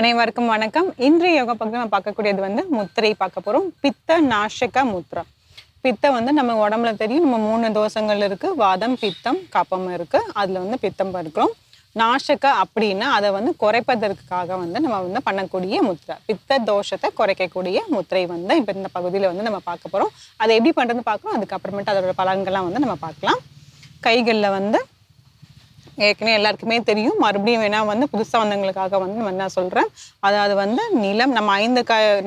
அனைவருக்கும் வணக்கம். இன்றைய யோகா பகுதியில் நம்ம பார்க்கக்கூடியது முத்திரை பார்க்க போகிறோம். பித்த நாசக முத்ரா. பித்த நம்ம உடம்புல தெரியும், நம்ம 3 தோஷங்கள் இருக்குது. வாதம், பித்தம், கபம் இருக்குது. அதில் பித்தம் இருக்கிறோம். நாசக அப்படின்னா அதை குறைப்பதற்காக நம்ம பண்ணக்கூடிய முத்ரா. பித்த தோஷத்தை குறைக்கக்கூடிய முத்திரை இப்போ இந்த பகுதியில் நம்ம பார்க்க போகிறோம். அதை எப்படி பண்ணுறதுன்னு பார்க்குறோம். அதுக்கப்புறமேட்டு அதோட பலன்கள்லாம் நம்ம பார்க்கலாம். கைகளில் ஏற்கனவே எல்லாருக்குமே தெரியும். மறுபடியும் வேணால் புதுசாக வந்தவங்களுக்காக நான் சொல்கிறேன். அதாவது நிலம், நம்ம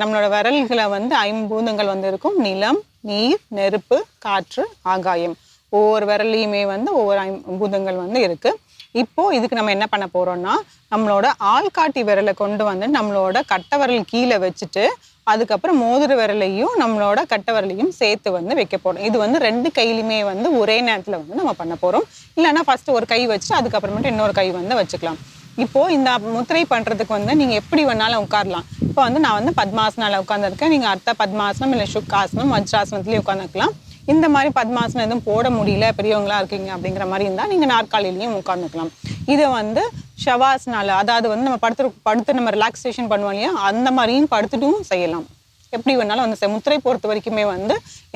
நம்மளோட விரல்களை 5 பூதங்கள் இருக்கும். நிலம், நீர், நெருப்பு, காற்று, ஆகாயம். ஒவ்வொரு விரல்லையுமே ஒவ்வொரு 5 பூதங்கள் இருக்குது. இப்போது இதுக்கு நம்ம என்ன பண்ண போகிறோம்னா, நம்மளோட ஆள்காட்டி விரலை கொண்டு நம்மளோட கட்டை விரல் கீழே வச்சுட்டு அதுக்கப்புறம் மோதிர விரலையும் நம்மளோட கட்டை விரலையும் சேர்த்து வைக்க போகிறோம். இது 2 கையிலுமே ஒரே நேரத்தில் நம்ம பண்ண போகிறோம். இல்லைன்னா ஃபஸ்ட்டு ஒரு கை வச்சுட்டு அதுக்கப்புறமேட்டு இன்னொரு கை வச்சுக்கலாம். இப்போது இந்த முத்திரை பண்ணுறதுக்கு நீங்கள் எப்படி வேணாலும் உட்காரலாம். இப்போ நான் பத்மாசனால உட்காந்துருக்கேன். நீங்கள் அர்த்த பத்மாசனம் இல்லை சுக்காசனம், வஜ்ராசனத்துலேயும் உட்காந்துக்கலாம். இந்த மாதிரி பத்மாசனம் எதுவும் போட முடியல, பெரியவங்களா இருக்கீங்க அப்படிங்கிற மாதிரி இருந்தால் நீங்கள் நாற்காலிலையும் உட்காந்துக்கலாம். இதை ஷவாசனால, அதாவது நம்ம படுத்து நம்ம ரிலாக்ஸேஷன் பண்ணுவோம் இல்லையா, அந்த மாதிரியும் படுத்துட்டும் செய்யலாம். எப்படி வேணாலும் முத்திரை பொறுத்த வரைக்குமே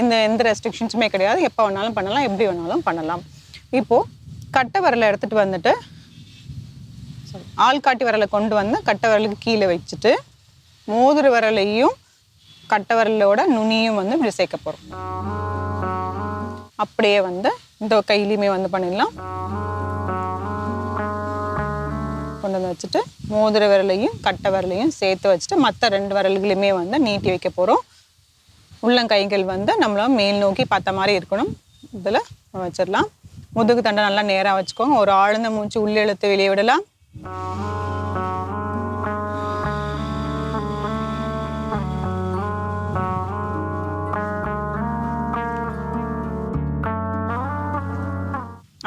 எந்த ரெஸ்ட்ரிக்ஷன்ஸுமே கிடையாது. எப்போ வேணாலும் பண்ணலாம், எப்படி வேணாலும் பண்ணலாம். இப்போது கட்டை விரலை எடுத்துகிட்டு ஆள்காட்டி விரலை கொண்டு கட்டை விரலுக்கு கீழே வச்சுட்டு மோதிர விரலையும் கட்டை விரலோட நுனியும் இப்படி சேர்க்க போகிறோம். அப்படியே இந்த கையிலையுமே பண்ணிடலாம். கொண்டு வச்சுட்டு மோதிர விரலையும் கட்டை விரலையும் சேர்த்து வச்சுட்டு மற்ற 2 விரல்களையுமே நீட்டி வைக்க போகிறோம். உள்ளங்கைகள் நம்மள மேல் நோக்கி பார்த்த மாதிரி இருக்கணும். இதில் வச்சிடலாம். முதுகு தண்டை நல்லா நேராக வச்சுக்கோங்க. ஒரு ஆழ்ந்த மூச்சு உள்ளிழுத்து வெளியே விடலாம்.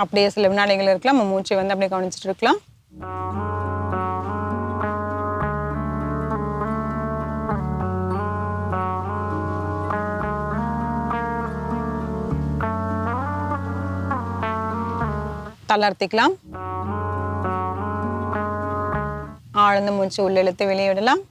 அப்படியே சில வினாடிகள் இருக்கலாம். நம்ம மூச்சை அப்படியே கவனிச்சுட்டு இருக்கலாம். தளர்த்திக்கலாம். ஆழ்ந்த மூச்சு உள்ளிழுத்து வெளியே விடலாம்.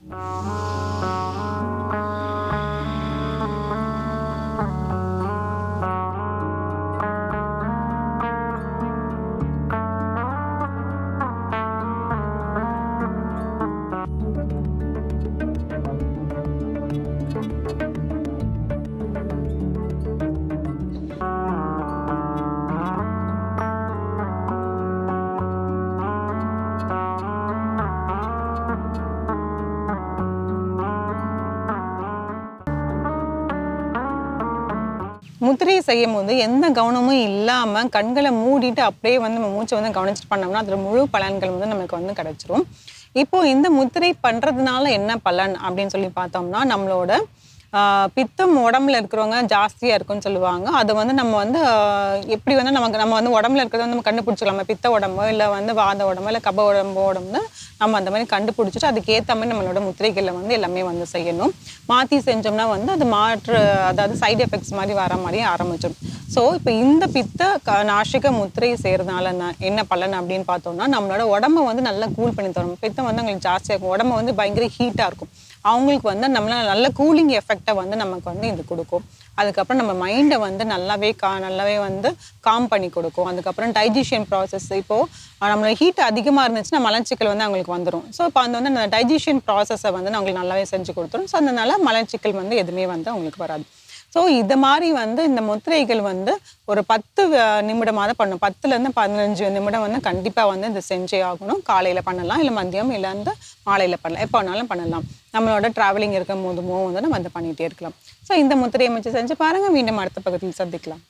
முத்திரை செய்யும் போது எந்த கவனமும் இல்லாமல் கண்களை மூடிட்டு அப்படியே நம்ம மூச்சை கவனிச்சுட்டு பண்ணோம்னா அதில் முழு பலன்கள் நமக்கு கிடைச்சிரும். இப்போது இந்த முத்திரை பண்ணுறதுனால என்ன பலன் அப்படின்னு சொல்லி பார்த்தோம்னா, நம்மளோட பித்தம் உடம்புல இருக்கிறவங்க ஜாஸ்தியாக இருக்குன்னு சொல்லுவாங்க. அதை நம்ம எப்படி நம்ம உடம்புல இருக்கிறத நம்ம கண்டுபிடிச்சிக்கலாமா, பித்த உடம்போ இல்லை வாத உடம்போ இல்லை கப உடம்பு நம்ம அந்த மாதிரி கண்டுபிடிச்சிட்டு அதுக்கேற்ற மாதிரி நம்மளோட முத்திரைகளில் எல்லாமே செய்யணும். மாற்றி செஞ்சோம்னா அது அதாவது சைடு எஃபெக்ட்ஸ் மாதிரி வர மாதிரி ஆரம்பிச்சிடும். ஸோ இப்போ இந்த பித்த நாசிக முத்திரை செய்கிறதுனால என்ன பலன் அப்படின்னு பார்த்தோம்னா, நம்மளோட உடம்பை நல்லா கூல் பண்ணி தரும். பித்தம் அவங்களுக்கு ஜாஸ்தியாக இருக்கும். உடம்பு பயங்கர ஹீட்டாக இருக்கும். அவங்களுக்கு நம்மளால நல்ல கூலிங் எஃபெக்டை நமக்கு இது கொடுக்கும். அதுக்கப்புறம் நம்ம மைண்டை நல்லாவே காம் பண்ணி கொடுக்கும். அதுக்கப்புறம் டைஜஷன் ப்ராசஸ், இப்போது நம்மளோட ஹீட் அதிகமாக இருந்துச்சுன்னா மலச்சிக்கல் அவங்களுக்கு வந்துடும். ஸோ இப்போ அந்த டைஜஷன் ப்ராசஸை அவங்களுக்கு நல்லாவே செஞ்சு கொடுத்துரும். ஸோ அதனால மலச்சிக்கல் எதுவுமே அவங்களுக்கு வராது. ஸோ இது மாதிரி இந்த முத்திரைகள் ஒரு 10 நிமிடமாக தான் பண்ணணும். 10லேருந்து 15 நிமிடம் கண்டிப்பாக இது செஞ்சே ஆகணும். காலையில் பண்ணலாம், இல்லை மதியம், இல்லை மாலையில் பண்ணலாம், எப்போ வேணாலும் பண்ணலாம். நம்மளோட ட்ராவலிங் இருக்கும் போதுமோ நம்ம பண்ணிகிட்டே இருக்கலாம். ஸோ இந்த முத்திரையை வச்சு செஞ்சு பாருங்கள். மீண்டும் அடுத்த பகுதியில் சந்திக்கலாம்.